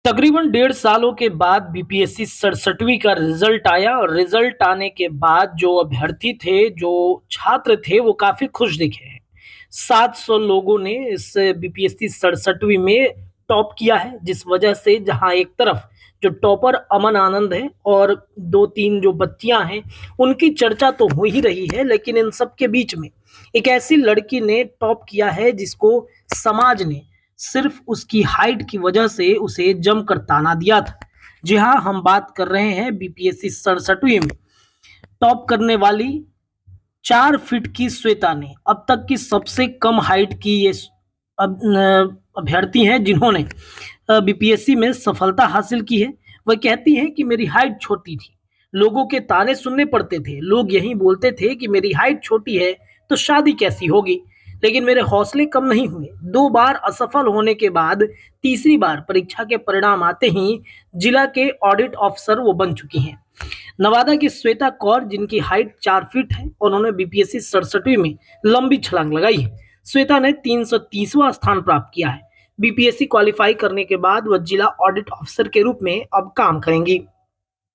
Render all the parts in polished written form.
तकरीबन 1.5 सालों के बाद बीपीएससी 67वीं का रिजल्ट आया और रिजल्ट आने के बाद जो अभ्यर्थी थे, जो छात्र थे, वो काफ़ी खुश दिखे हैं। 700 लोगों ने इस बीपीएससी 67वीं में टॉप किया है, जिस वजह से जहाँ एक तरफ जो टॉपर अमन आनंद है और 2-3 जो बच्चियां हैं, उनकी चर्चा तो हो ही रही है, लेकिन इन सब के बीच में एक ऐसी लड़की ने टॉप किया है, जिसको समाज ने सिर्फ उसकी हाइट की वजह से उसे जमकर ताना दिया था। जी हाँ, हम बात कर रहे हैं बीपीएससी 67वीं में टॉप करने वाली 4 फीट की श्वेता ने। अब तक की सबसे कम हाइट की ये अभ्यर्थी हैं जिन्होंने बीपीएससी में सफलता हासिल की है। वह कहती हैं कि मेरी हाइट छोटी थी, लोगों के ताने सुनने पड़ते थे, लोग यही बोलते थे कि मेरी हाइट छोटी है तो शादी कैसी होगी, लेकिन मेरे हौसले कम नहीं हुए। 2 बार असफल होने के बाद तीसरी बार परीक्षा के परिणाम आते ही जिला के ऑडिट अफसर वो बन चुकी हैं। नवादा की श्वेता कौर, जिनकी हाइट 4 फीट है, उन्होंने बीपीएससी 67वीं में लंबी छलांग लगाई है। श्वेता ने 330वां स्थान प्राप्त किया है। बीपीएससी क्वालिफाई करने के बाद वह जिला ऑडिट अफसर के रूप में अब काम करेंगी।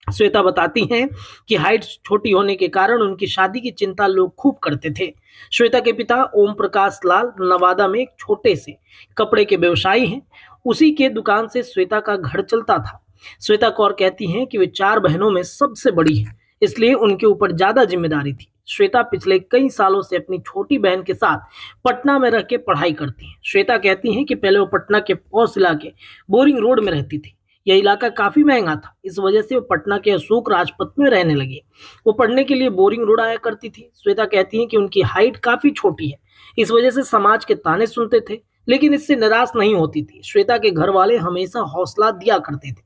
श्वेता बताती हैं कि हाइट छोटी होने के कारण उनकी शादी की चिंता लोग खूब करते थे। श्वेता के पिता ओम प्रकाश लाल नवादा में एक छोटे से कपड़े के व्यवसायी हैं। उसी के दुकान से श्वेता का घर चलता था। श्वेता कौर कहती हैं कि वे 4 बहनों में सबसे बड़ी है, इसलिए उनके ऊपर ज्यादा जिम्मेदारी थी। श्वेता पिछले कई सालों से अपनी छोटी बहन के साथ पटना में रह के पढ़ाई करती हैं। श्वेता कहती हैं कि पहले वो पटना के पॉश इलाके बोरिंग रोड में रहती थी। यह इलाका काफी महंगा था, इस वजह से वो पटना के अशोक राजपथ में रहने लगी। वो पढ़ने के लिए बोरिंग रोड आया करती थी। श्वेता कहती हैं कि उनकी हाइट काफी छोटी है, इस वजह से समाज के ताने सुनते थे, लेकिन इससे निराश नहीं होती थी। श्वेता के घर वाले हमेशा हौसला दिया करते थे।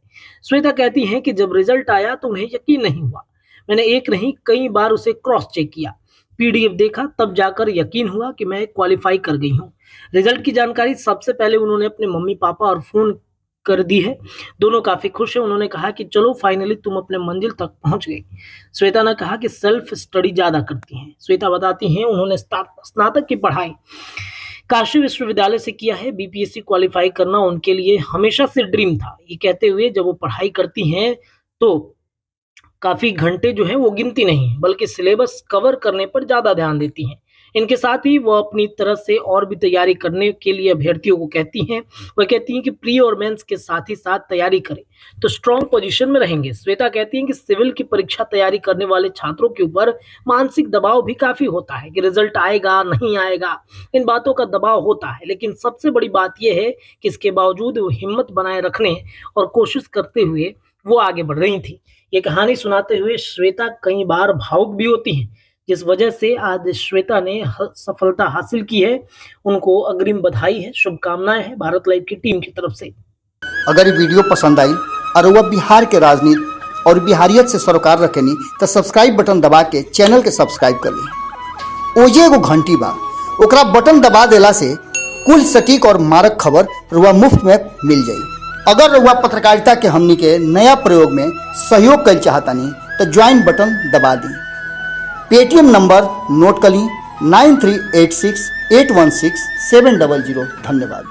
श्वेता कहती हैं कि जब रिजल्ट आया तो उन्हें यकीन नहीं हुआ। मैंने एक नहीं कई बार उसे क्रॉस चेक किया, पीडीएफ देखा, तब जाकर यकीन हुआ कि मैं क्वालिफाई कर गई हूँ। रिजल्ट की जानकारी सबसे पहले उन्होंने अपने मम्मी पापा और फोन कर दी है। दोनों काफी खुश हैं। उन्होंने कहा कि चलो फाइनली तुम अपने मंजिल तक पहुंच गई। श्वेता ने कहा कि सेल्फ स्टडी ज्यादा करती हैं। श्वेता बताती हैं उन्होंने स्नातक की पढ़ाई काशी विश्वविद्यालय से किया है। बीपीएससी क्वालिफाई करना उनके लिए हमेशा से ड्रीम था। ये कहते हुए जब वो पढ़ाई करती हैं तो काफी घंटे जो है वो गिनती नहीं, बल्कि सिलेबस कवर करने पर ज्यादा ध्यान देती हैं। इनके साथ ही वो अपनी तरफ से और भी तैयारी करने के लिए अभ्यर्थियों को कहती हैं। वह कहती हैं कि प्री और मेंस के साथ ही साथ तैयारी करें तो स्ट्रॉन्ग पोजीशन में रहेंगे। श्वेता कहती हैं कि सिविल की परीक्षा तैयारी करने वाले छात्रों के ऊपर मानसिक दबाव भी काफी होता है कि रिजल्ट आएगा नहीं आएगा, इन बातों का दबाव होता है, लेकिन सबसे बड़ी बात यह है कि इसके बावजूद वो हिम्मत बनाए रखने और कोशिश करते हुए वो आगे बढ़ रही थी। ये कहानी सुनाते हुए श्वेता कई बार भावुक भी होती हैं, जिस वजह से आज श्वेता ने सफलता हासिल की है। उनको अग्रिम बधाई है, शुभकामनाएं हैं भारत लाइव की टीम की तरफ से। अगर ये वीडियो पसंद आई और वह बिहार के राजनीति और बिहारियत से सरोकार रखेनी तो सब्सक्राइब बटन दबा के चैनल के सब्सक्राइब कर ली। ओजे एगो घंटी बा, ओकरा बटन दबा देला से कुल सटीक और मारक खबर रुआ मुफ्त में मिल जाई। अगर रुआ पत्रकारिता के हमनी के नया प्रयोग में सहयोग कर चाहतानी तो ज्वाइन बटन दबा दी। पेटीएम नंबर नोट कर ली 9386816700। धन्यवाद।